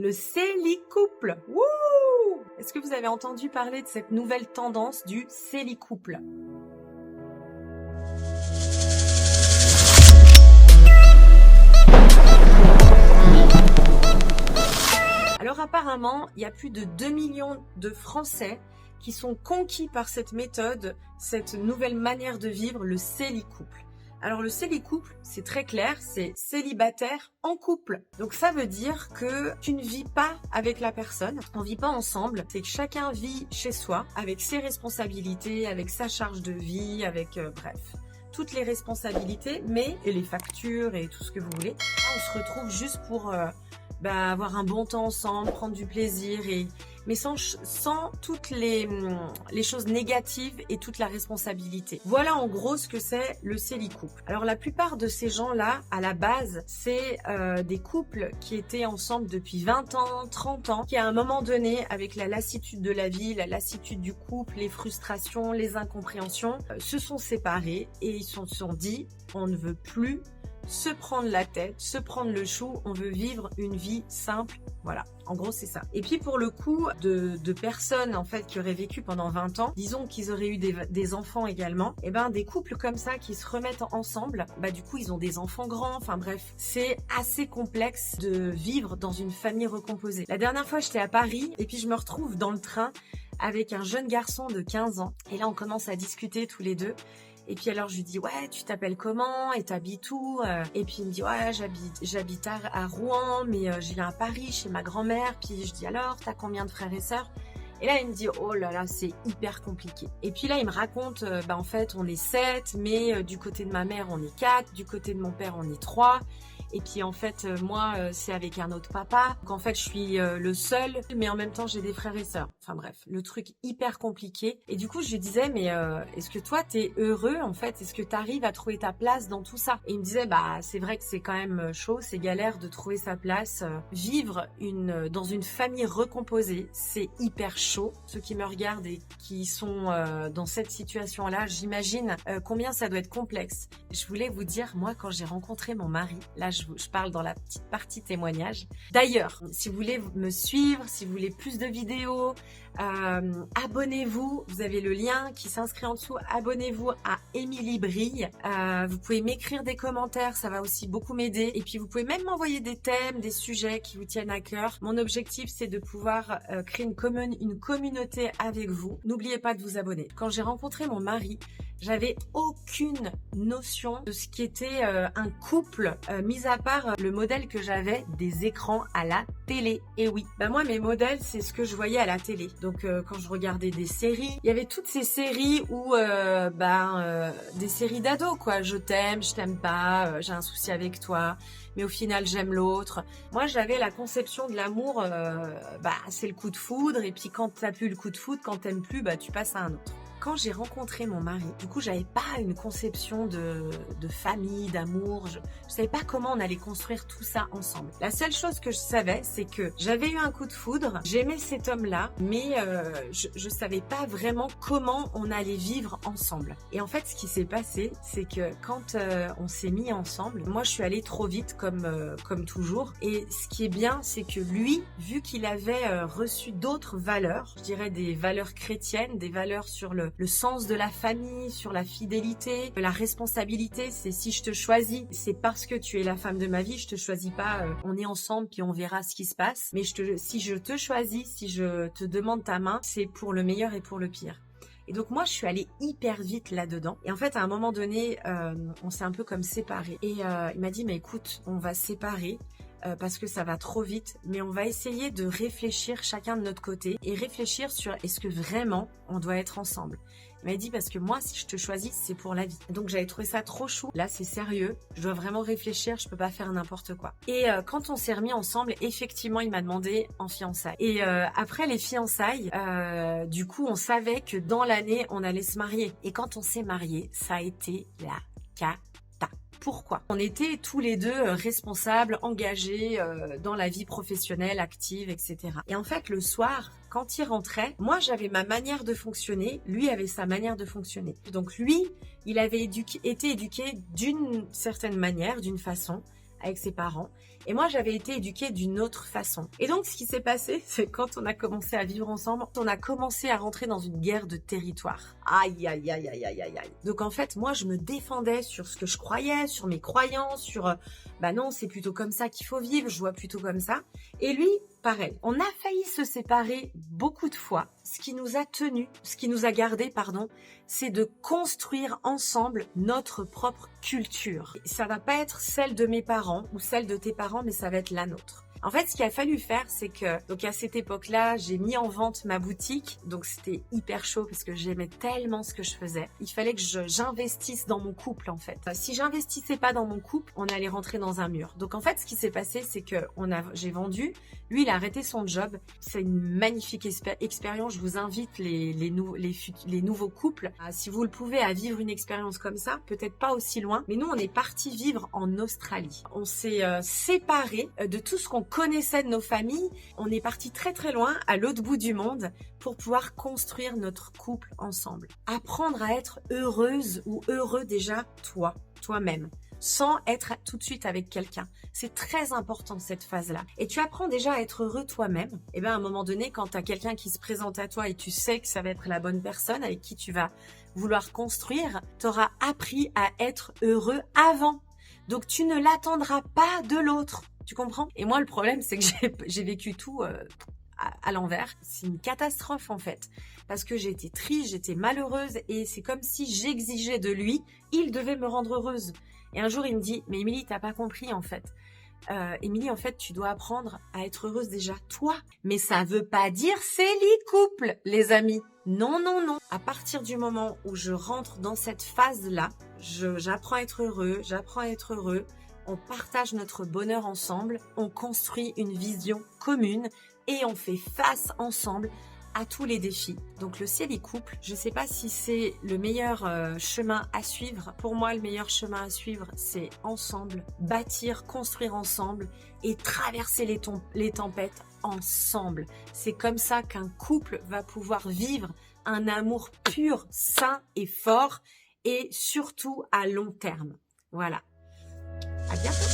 le célicouple. Wouh! Est-ce que vous avez entendu parler de cette nouvelle tendance du célicouple? Alors apparemment, il y a plus de 2 millions de Français qui sont conquis par cette méthode, cette nouvelle manière de vivre, le célicouple. Alors le célicouple, c'est très clair, c'est célibataire en couple. Donc ça veut dire que tu ne vis pas avec la personne, on vit pas ensemble, c'est que chacun vit chez soi, avec ses responsabilités, avec sa charge de vie, avec bref, toutes les responsabilités, et les factures et tout ce que vous voulez. Là, on se retrouve juste pour avoir un bon temps ensemble, prendre du plaisir, mais sans toutes les choses négatives et toute la responsabilité. Voilà en gros ce que c'est le célicouple. Alors la plupart de ces gens-là, à la base, c'est des couples qui étaient ensemble depuis 20 ans, 30 ans, qui à un moment donné, avec la lassitude de la vie, la lassitude du couple, les frustrations, les incompréhensions, se sont séparés et ils se sont dit, on ne veut plus se prendre la tête, se prendre le chou, on veut vivre une vie simple, voilà, en gros c'est ça. Et puis pour le coup de personnes en fait qui auraient vécu pendant 20 ans, disons qu'ils auraient eu des enfants également, et des couples comme ça qui se remettent ensemble, du coup ils ont des enfants grands, enfin bref, c'est assez complexe de vivre dans une famille recomposée. La dernière fois j'étais à Paris et puis je me retrouve dans le train avec un jeune garçon de 15 ans et là on commence à discuter tous les deux. Et puis alors je lui dis ouais tu t'appelles comment et t'habites où et puis il me dit ouais j'habite à Rouen mais je viens à Paris chez ma grand-mère. Puis je dis alors t'as combien de frères et sœurs? Et là il me dit oh là là c'est hyper compliqué. Et puis là il me raconte en fait on est 7 mais du côté de ma mère on est 4, du côté de mon père on est 3. Et puis en fait moi c'est avec un autre papa. Donc en fait je suis le seul mais en même temps j'ai des frères et sœurs. Enfin bref, le truc hyper compliqué. Et du coup je lui disais mais est-ce que toi t'es heureux en fait? Est-ce que t'arrives à trouver ta place dans tout ça? Et il me disait c'est vrai que c'est quand même chaud, c'est galère de trouver sa place. Vivre dans une famille recomposée, c'est hyper chaud. Ceux qui me regardent et qui sont dans cette situation-là, j'imagine combien ça doit être complexe. Je voulais vous dire, moi quand j'ai rencontré mon mari, là je parle dans la petite partie témoignage. D'ailleurs, si vous voulez me suivre, si vous voulez plus de vidéos, abonnez-vous. Vous avez le lien qui s'inscrit en dessous. Abonnez-vous à Émilie Brille. Vous pouvez m'écrire des commentaires, ça va aussi beaucoup m'aider. Et puis vous pouvez même m'envoyer des thèmes, des sujets qui vous tiennent à cœur. Mon objectif, c'est de pouvoir créer une communauté avec vous. N'oubliez pas de vous abonner. Quand j'ai rencontré mon mari, j'avais aucune notion de ce qu'était un couple, mis à part le modèle que j'avais des écrans à la télé. Et oui, moi mes modèles c'est ce que je voyais à la télé. Donc quand je regardais des séries, il y avait toutes ces séries où des séries d'ados quoi. Je t'aime pas, j'ai un souci avec toi. Mais au final j'aime l'autre. Moi j'avais la conception de l'amour, c'est le coup de foudre. Et puis quand t'as plus le coup de foudre, quand t'aimes plus, tu passes à un autre. Quand j'ai rencontré mon mari, du coup, j'avais pas une conception de famille, d'amour. Je savais pas comment on allait construire tout ça ensemble. La seule chose que je savais, c'est que j'avais eu un coup de foudre. J'aimais cet homme-là, mais je savais pas vraiment comment on allait vivre ensemble. Et en fait, ce qui s'est passé, c'est que quand on s'est mis ensemble, moi, je suis allée trop vite comme toujours. Et ce qui est bien, c'est que lui, vu qu'il avait reçu d'autres valeurs, je dirais des valeurs chrétiennes, des valeurs sur le sens de la famille, sur la fidélité, la responsabilité, c'est si je te choisis, c'est parce que tu es la femme de ma vie, je te choisis pas, on est ensemble puis on verra ce qui se passe, mais si je te choisis, si je te demande ta main, c'est pour le meilleur et pour le pire. Et donc moi je suis allée hyper vite là-dedans et en fait à un moment donné on s'est un peu comme séparés et il m'a dit mais écoute on va se séparer parce que ça va trop vite, mais on va essayer de réfléchir chacun de notre côté et réfléchir sur est-ce que vraiment on doit être ensemble. Il m'a dit parce que moi si je te choisis c'est pour la vie. Donc j'avais trouvé ça trop chou. Là c'est sérieux, je dois vraiment réfléchir, je peux pas faire n'importe quoi. Et quand on s'est remis ensemble, effectivement il m'a demandé en fiançailles. Et après les fiançailles, du coup on savait que dans l'année on allait se marier. Et quand on s'est marié, ça a été la cata. Pourquoi? On était tous les deux responsables, engagés dans la vie professionnelle, active, etc. Et en fait, le soir, quand il rentrait, moi j'avais ma manière de fonctionner, lui avait sa manière de fonctionner. Donc lui, il avait été éduqué d'une certaine manière, d'une façon, avec ses parents. Et moi, j'avais été éduquée d'une autre façon. Et donc, ce qui s'est passé, c'est quand on a commencé à vivre ensemble, on a commencé à rentrer dans une guerre de territoire. Aïe, aïe, aïe, aïe, aïe, aïe, aïe. Donc, en fait, moi, je me défendais sur ce que je croyais, sur mes croyances, sur, bah non, c'est plutôt comme ça qu'il faut vivre, je vois plutôt comme ça. Et lui, pareil. On a failli se séparer beaucoup de fois. Ce qui nous a gardés, pardon, c'est de construire ensemble notre propre culture. Ça va pas être celle de mes parents ou celle de tes parents, mais ça va être la nôtre. En fait, ce qu'il a fallu faire, c'est que, donc à cette époque-là, j'ai mis en vente ma boutique. Donc c'était hyper chaud parce que j'aimais tellement ce que je faisais. Il fallait que j'investisse dans mon couple, en fait. Si j'investissais pas dans mon couple, on allait rentrer dans un mur. Donc en fait, ce qui s'est passé, c'est que j'ai vendu. Lui, il a arrêté son job. C'est une magnifique expérience. Je vous invite les nouveaux couples, si vous le pouvez, à vivre une expérience comme ça. Peut-être pas aussi loin. Mais nous, on est partis vivre en Australie. On s'est séparés de tout ce qu'on connaissait de nos familles. On est parti très très loin, à l'autre bout du monde, pour pouvoir construire notre couple ensemble. Apprendre à être heureuse ou heureux déjà toi-même, sans être tout de suite avec quelqu'un. C'est très important cette phase-là. Et tu apprends déjà à être heureux toi-même. Et bien à un moment donné, quand tu as quelqu'un qui se présente à toi et tu sais que ça va être la bonne personne avec qui tu vas vouloir construire, tu auras appris à être heureux avant. Donc tu ne l'attendras pas de l'autre. Tu comprends? Et moi, le problème, c'est que j'ai vécu tout à l'envers. C'est une catastrophe, en fait. Parce que j'étais triste, j'étais malheureuse et c'est comme si j'exigeais de lui, il devait me rendre heureuse. Et un jour, il me dit, mais Émilie, t'as pas compris, en fait. Émilie, en fait, tu dois apprendre à être heureuse déjà, toi. Mais ça veut pas dire couple, les amis. Non, non, non. À partir du moment où je rentre dans cette phase-là, j'apprends à être heureux, on partage notre bonheur ensemble, on construit une vision commune et on fait face ensemble à tous les défis. Donc le couple, je ne sais pas si c'est le meilleur chemin à suivre. Pour moi, le meilleur chemin à suivre, c'est ensemble, bâtir, construire ensemble et traverser les tempêtes ensemble. C'est comme ça qu'un couple va pouvoir vivre un amour pur, sain et fort et surtout à long terme. Voilà. À bientôt.